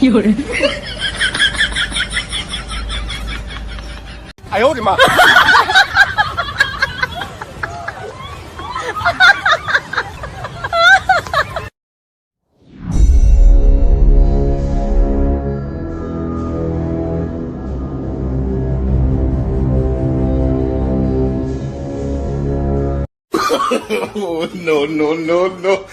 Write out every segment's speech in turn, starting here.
有人。哎呦我的妈！no, no, no, no.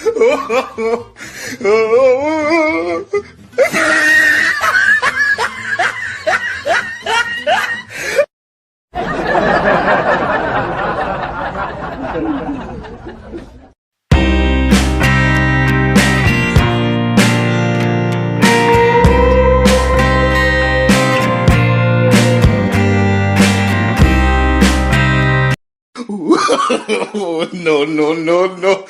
no, no, no, no.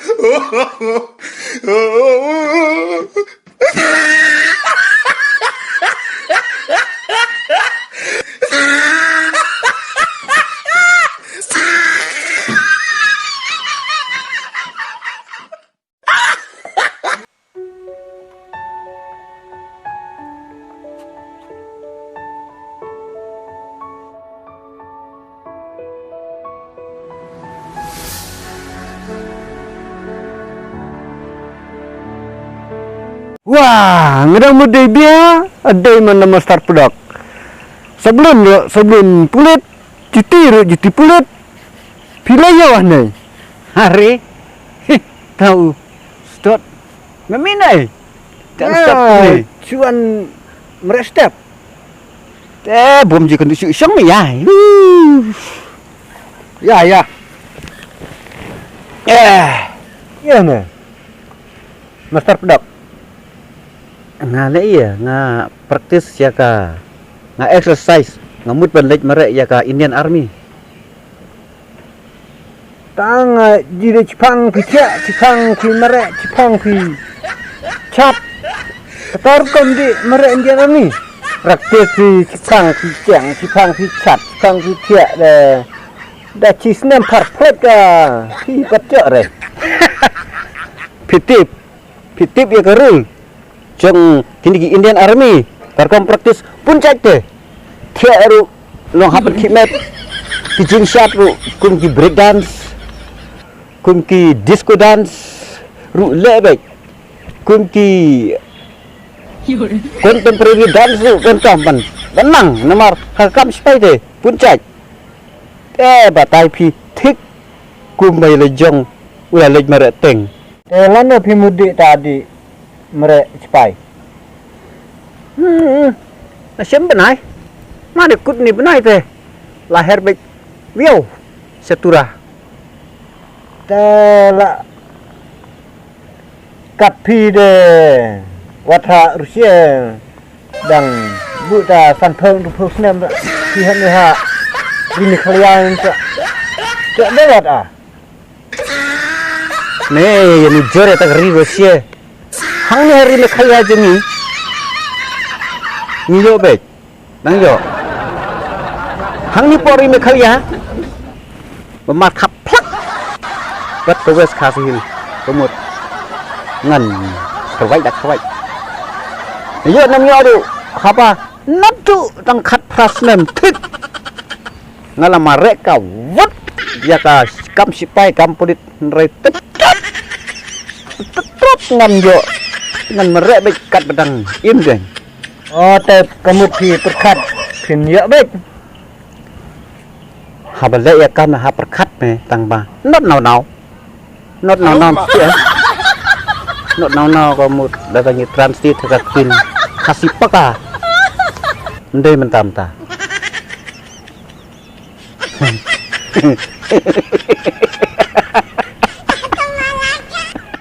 Wah, ngedang muda dia ada mana master produk. Sebelum pulit cuti pulit. Pilih ni. Hari. Tahu. Stop. Meminai. Dan stop ni. Cuan merestap. Bom je kena syuk ni ya. Ya. Ya ni. Master produk. Nga iya nga praktis ya ka nga exercise ngamut banlej merek ya ka Indian Army tang jire Jepang ki merek Jepang ki chat ketar kom di merek Indian Army praktis ki Jepang ki chat Jepang ki tia da cisnem perfect ka ki pacak re pitip ya kerul Jeng kini Indian Army tarkom praktis pun cek deh dia ru long hapat kimet ki jing shot ru kum ki break dance kum ki disco dance ru lebek kum ki contemporary dance ru kan kampan benang nomor hakam spai deh pun cek batai pi tik kum bay lejong ulah lej merek teng lana pi mudik tadi merek cepai. Nasib benai. Mana kut ni benai teh. Lahir baik. Wiau. Seturah. Tela. Kapi de. Watra Rusia. Dan buta sanpeng tu pusnem tak. Sihan ni ha. Ini kalian tak. Tak lewat ah. Nih, ini jor ya tak ri Rusia. Hang ni hari le khaya jemi ni yo be nang yo hang ni pori me khaya bemat khap plak bat to wes khasihin pemut ngan khawai dak khawai yo nam yo du khapa natu tang khat pras nem thik ngala marek ka wat ya ka kam sipai kam pulit re tet ngam yo dengan merek baik kat bedang im geng. Oh, te kamu pi perkat pin ya baik. Ha balai ya kan ha perkat me tang ba. Not now. Sih. Not now kamu datang transit ke pin kasih peka. Ndai mentam ta.